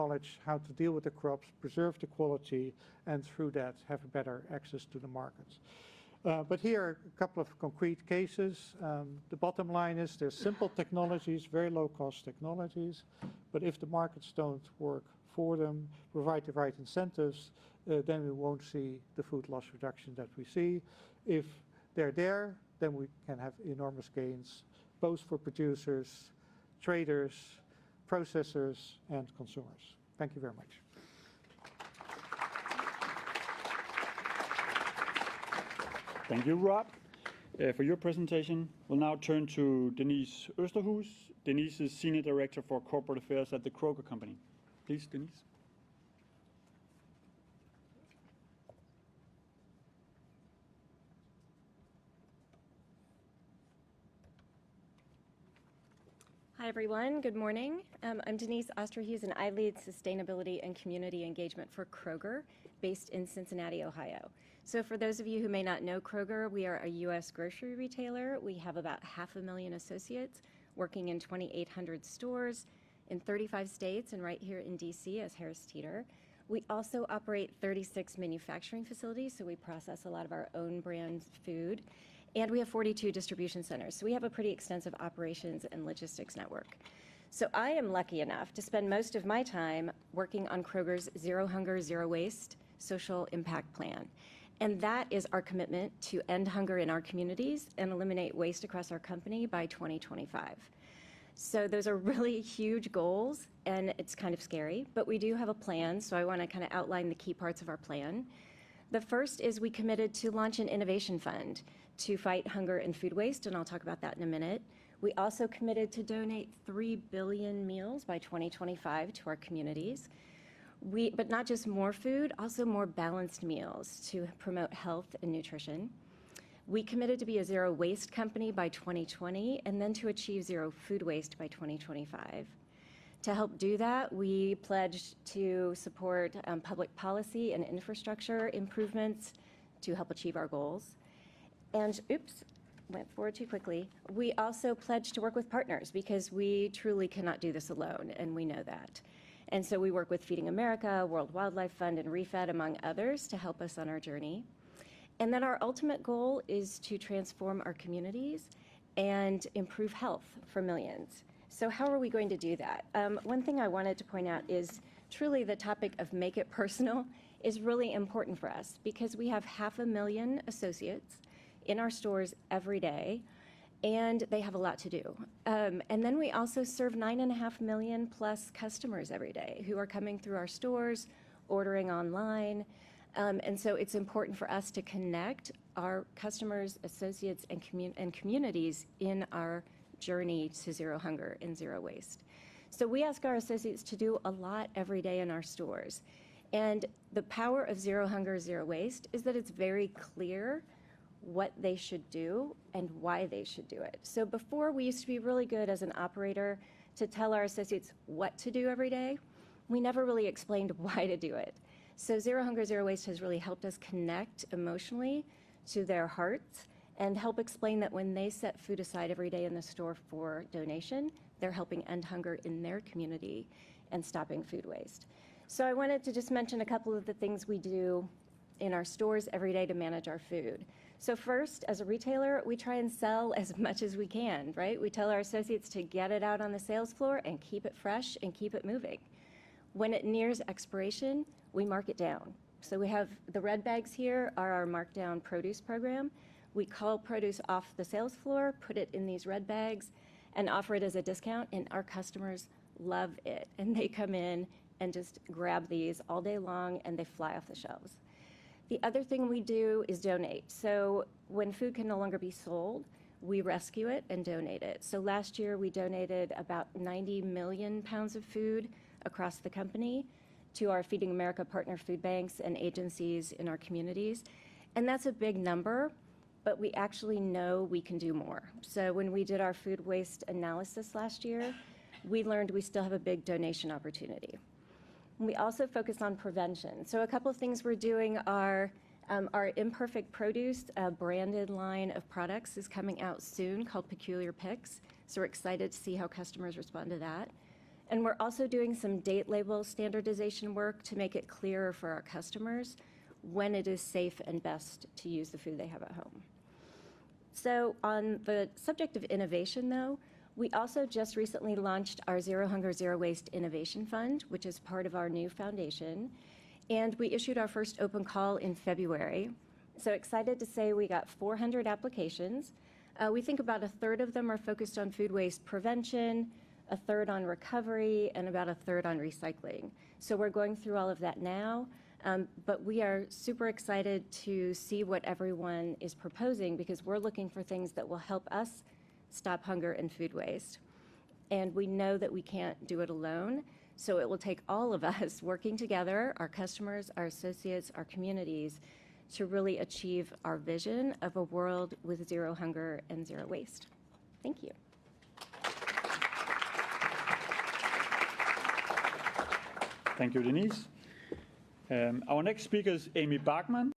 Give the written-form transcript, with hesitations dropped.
knowledge how to deal with the crops, preserve the quality, and through that have a better access to the markets. But here are a couple of concrete cases. The bottom line is there's simple technologies, very low-cost technologies, but if the markets don't work for them, provide the right incentives, then we won't see the food loss reduction that we see. If they're there, then we can have enormous gains, both for producers, traders, processors, and consumers. Thank you very much. Thank you, Rob, for your presentation. We'll now turn to Denise Osterhues. Denise is Senior Director for Corporate Affairs at the Kroger Company. Please, Denise. Hi, everyone. Good morning. I'm Denise Osterhues, and I lead sustainability and community engagement for Kroger, based in Cincinnati, Ohio. So for those of you who may not know Kroger, we are a U.S. grocery retailer. We have about 500,000 associates working in 2,800 stores in 35 states and right here in D.C. as Harris Teeter. We also operate 36 manufacturing facilities, so we process a lot of our own brand food. And we have 42 distribution centers, so we have a pretty extensive operations and logistics network. So I am lucky enough to spend most of my time working on Kroger's Zero Hunger, Zero Waste social impact plan. And that is our commitment to end hunger in our communities and eliminate waste across our company by 2025. So those are really huge goals, and it's kind of scary, but we do have a plan, so I want to kind of outline the key parts of our plan. The first is we committed to launch an innovation fund to fight hunger and food waste, and I'll talk about that in a minute. We also committed to donate 3 billion meals by 2025 to our communities. But not just more food, also more balanced meals to promote health and nutrition. We committed to be a zero waste company by 2020, and then to achieve zero food waste by 2025. To help do that, we pledged to support public policy and infrastructure improvements to help achieve our goals. And, oops, went forward too quickly. We also pledged to work with partners because we truly cannot do this alone, and we know that. And so we work with Feeding America, World Wildlife Fund, and ReFed, among others, to help us on our journey. And then our ultimate goal is to transform our communities and improve health for millions. So how are we going to do that? One thing I wanted to point out is truly the topic of make it personal is really important for us because we have 500,000 associates in our stores every day, and they have a lot to do. And then we also serve 9.5 million plus customers every day who are coming through our stores, ordering online. And so it's important for us to connect our customers, associates, and communities in our journey to zero hunger and zero waste. So we ask our associates to do a lot every day in our stores. And the power of zero hunger, zero waste is that it's very clear what they should do and why they should do it. So before, we used to be really good as an operator to tell our associates what to do every day. We never really explained why to do it. So Zero Hunger, Zero Waste has really helped us connect emotionally to their hearts and help explain that when they set food aside every day in the store for donation, they're helping end hunger in their community and stopping food waste. So I wanted to just mention a couple of the things we do in our stores every day to manage our food. So first, as a retailer, we try and sell as much as we can, right? We tell our associates to get it out on the sales floor and keep it fresh and keep it moving. When it nears expiration, we mark it down. So we have the red bags here are our markdown produce program. We call produce off the sales floor, put it in these red bags, and offer it as a discount, and our customers love it. And they come in and just grab these all day long, and they fly off the shelves. The other thing we do is donate. So when food can no longer be sold, we rescue it and donate it. So last year we donated about 90 million pounds of food across the company to our Feeding America partner food banks and agencies in our communities. And that's a big number, but we actually know we can do more. So when we did our food waste analysis last year, we learned we still have a big donation opportunity. We also focus on prevention. So a couple of things we're doing are our imperfect produce branded line of products is coming out soon called Peculiar Picks. So we're excited to see how customers respond to that. And we're also doing some date label standardization work to make it clearer for our customers when it is safe and best to use the food they have at home. So on the subject of innovation, though, we also just recently launched our Zero Hunger, Zero Waste Innovation Fund, which is part of our new foundation. And we issued our first open call in February. So excited to say we got 400 applications. We think about a third of them are focused on food waste prevention, a third on recovery, and about a third on recycling. So we're going through all of that now, but we are super excited to see what everyone is proposing because we're looking for things that will help us stop hunger and food waste. And we know that we can't do it alone, so it will take all of us working together, our customers, our associates, our communities, to really achieve our vision of a world with zero hunger and zero waste. Thank you. Thank you, Denise. Our next speaker is Amy Bachmann.